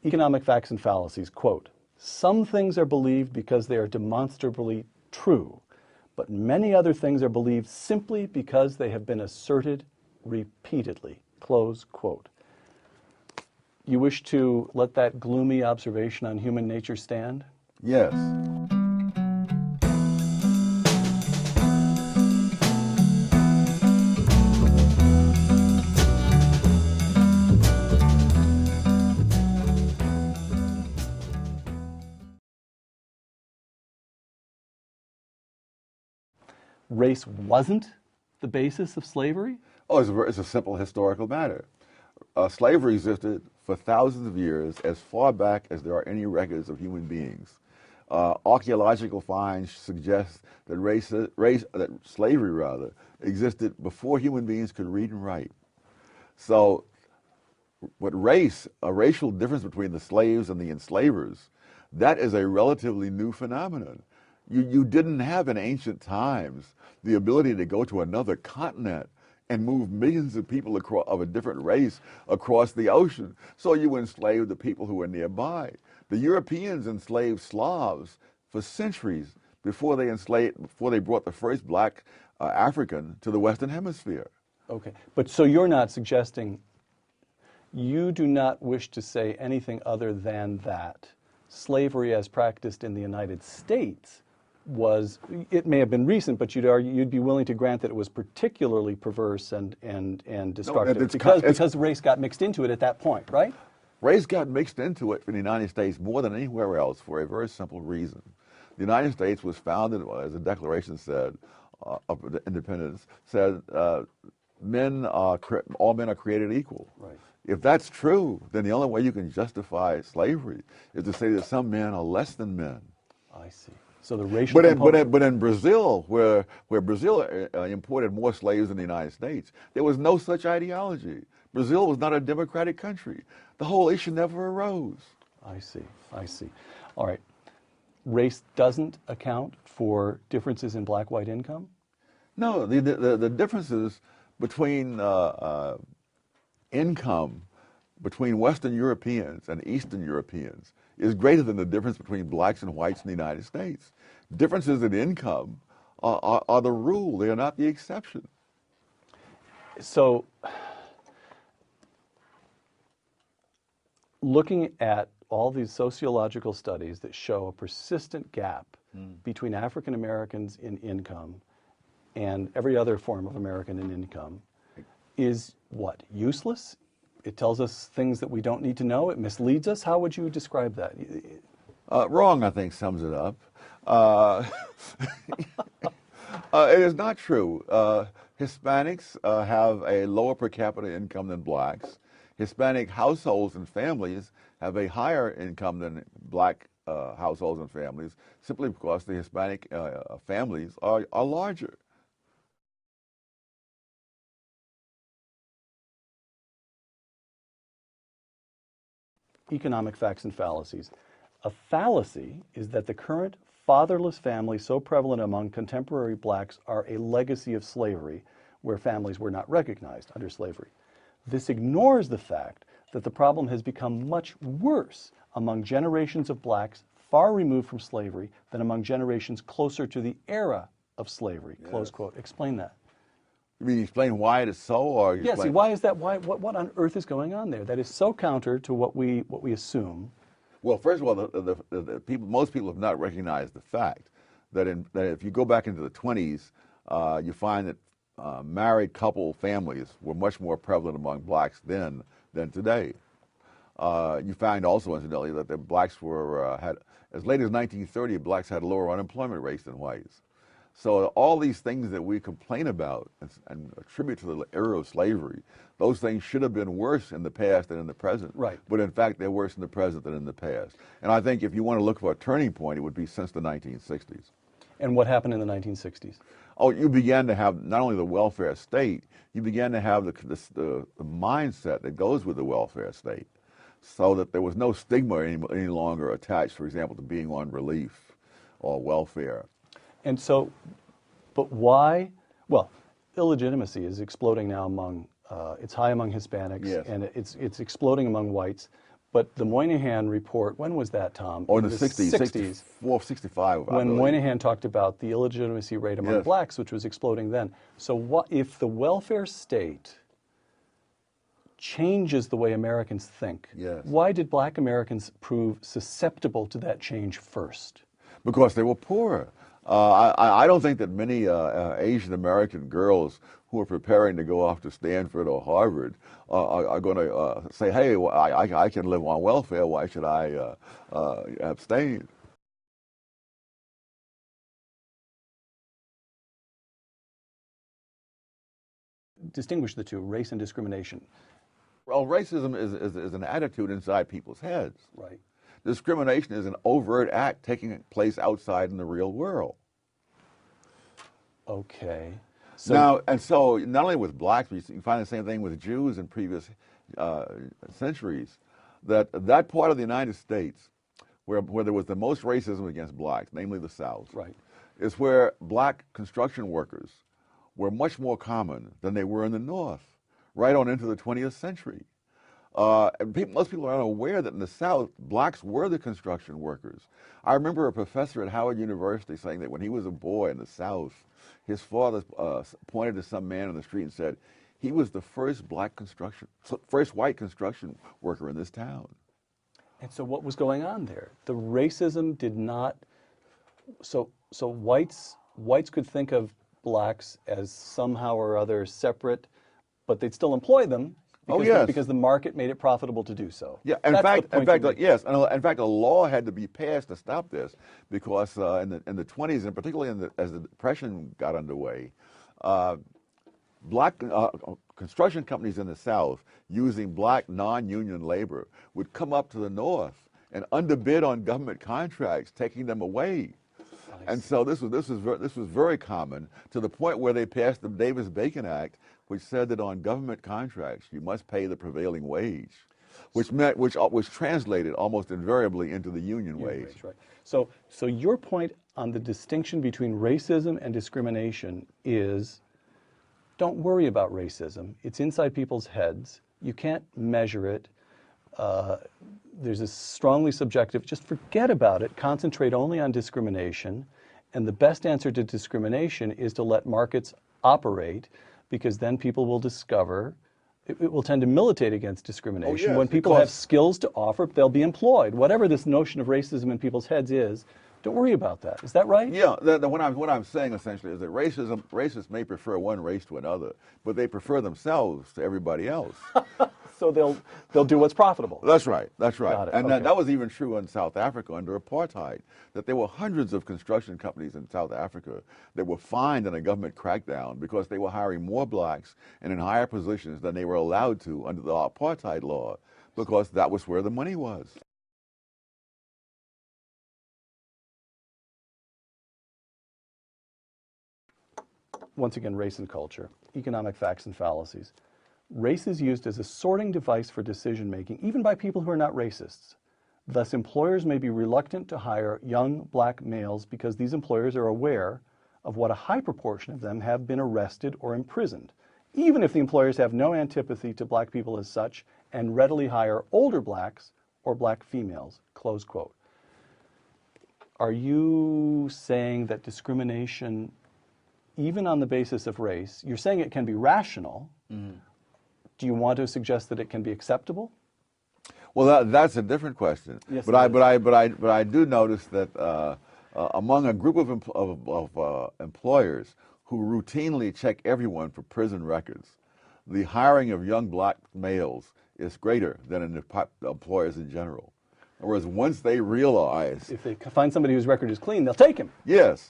Economic Facts and Fallacies, quote, "Some things are believed because they are demonstrably true, but many other things are believed simply because they have been asserted repeatedly," close quote. You wish to let that gloomy observation on human nature stand? Yes. Race wasn't the basis of slavery? Oh, it's a simple historical matter. Slavery existed for thousands of years, as far back as there are any records of human beings. Archaeological finds suggest that slavery existed before human beings could read and write. So, a racial difference between the slaves and the enslavers, that is a relatively new phenomenon. You didn't have in ancient times the ability to go to another continent and move millions of people of a different race across the ocean. So you enslaved the people who were nearby. The Europeans enslaved Slavs for centuries before they brought the first black African to the Western Hemisphere. Okay, but so you're not suggesting, you do not wish to say anything other than that slavery as practiced in the United States was, it may have been recent, but you'd be willing to grant that it was particularly perverse and destructive, no, because race got mixed into it at that point, right? Race got mixed into it in the United States more than anywhere else for a very simple reason. The United States was founded, as the Declaration said, of independence, said all men are created equal. Right. If that's true, then the only way you can justify slavery is to say that some men are less than men. I see. So the racial but in Brazil, where Brazil imported more slaves than the United States, there was no such ideology. Brazil was not a democratic country. The whole issue never arose. I see. I see. All right. Race doesn't account for differences in black-white income? No, the differences between income between Western Europeans and Eastern Europeans is greater than the difference between blacks and whites in the United States. Differences in income are the rule, they are not the exception. So, looking at all these sociological studies that show a persistent gap between African Americans in income and every other form of American in income is what? Useless? It tells us things that we don't need to know? It misleads us? How would you describe that? Wrong, I think, sums it up. It is not true. Hispanics have a lower per capita income than blacks. Hispanic households and families have a higher income than black households and families, simply because the Hispanic families are larger. Economic facts and fallacies. A fallacy is that the current fatherless families so prevalent among contemporary blacks are a legacy of slavery, where families were not recognized under slavery. This ignores the fact that the problem has become much worse among generations of blacks far removed from slavery than among generations closer to the era of slavery. Yes. Close quote. Explain that. You mean explain why it is so, or yes? Yeah, why is that? Why? What on earth is going on there? That is so counter to what we assume. Well, first of all, most people have not recognized the fact that if you go back into the 20s, you find that married couple families were much more prevalent among blacks then than today. You find also, incidentally, that the blacks had, as late as 1930, blacks had lower unemployment rates than whites. So all these things that we complain about and attribute to the era of slavery, those things should have been worse in the past than in the present. Right. But in fact, they're worse in the present than in the past. And I think if you want to look for a turning point, it would be since the 1960s. And what happened in the 1960s? Oh, you began to have not only the welfare state, you began to have the mindset that goes with the welfare state, so that there was no stigma any longer attached, for example, to being on relief or welfare. And so, but why? Well, illegitimacy is exploding now among, it's high among Hispanics, yes, and it's exploding among whites. But the Moynihan report, when was that, Tom? Or in the 60s, 60s. 64, 65. When Moynihan talked about the illegitimacy rate among Yes. blacks, which was exploding then. So what if the welfare state changes the way Americans think? Yes. Why did black Americans prove susceptible to that change first? Because they were poor. I don't think that many Asian American girls who are preparing to go off to Stanford or Harvard are going to say, hey, well, I can live on welfare, why should I abstain? Distinguish the two, race and discrimination. Well, racism is an attitude inside people's heads. Right. Discrimination is an overt act taking place outside in the real world. Okay. So not only with blacks, but you find the same thing with Jews in previous centuries, that part of the United States where there was the most racism against blacks, namely the South, Right. is where black construction workers were much more common than they were in the North, right on into the 20th century. And most people are unaware that in the South, blacks were the construction workers. I remember a professor at Howard University saying that when he was a boy in the South, his father pointed to some man on the street and said, he was the first first white construction worker in this town. And so what was going on there? The racism did not, so whites could think of blacks as somehow or other separate, but they'd still employ them because the market made it profitable to do so. Yeah, in fact, yes. In fact, a law had to be passed to stop this because in the 20s, and particularly as the Depression got underway, black construction companies in the South using black non-union labor would come up to the North and underbid on government contracts, taking them away. And so this was very common, to the point where they passed the Davis-Bacon Act, which said that on government contracts you must pay the prevailing wage, which translated almost invariably into the union wage. Right. So your point on the distinction between racism and discrimination is, don't worry about racism. It's inside people's heads. You can't measure it. There's a strongly subjective, just forget about it, concentrate only on discrimination, and the best answer to discrimination is to let markets operate, because then people will discover, it will tend to militate against discrimination. Oh, yes, when people have skills to offer, they'll be employed. Whatever this notion of racism in people's heads is, don't worry about that. Is that right? Yeah, what I'm saying essentially is that racists may prefer one race to another, but they prefer themselves to everybody else. So they'll do what's profitable. That's right. That's right. Got it. And Okay. that was even true in South Africa under apartheid, that there were hundreds of construction companies in South Africa that were fined in a government crackdown because they were hiring more blacks and in higher positions than they were allowed to under the apartheid law, because that was where the money was. Once again, race and culture, economic facts and fallacies. Race is used as a sorting device for decision-making, even by people who are not racists. Thus, employers may be reluctant to hire young black males because these employers are aware of what a high proportion of them have been arrested or imprisoned, even if the employers have no antipathy to black people as such and readily hire older blacks or black females, close quote. Are you saying that discrimination, even on the basis of race, you're saying it can be rational, do you want to suggest that it can be acceptable? Well, that's a different question. Yes, but I do notice that among a group of employers who routinely check everyone for prison records, the hiring of young black males is greater than in the employers in general. Whereas once they realize, If they find somebody whose record is clean, they'll take him. yes.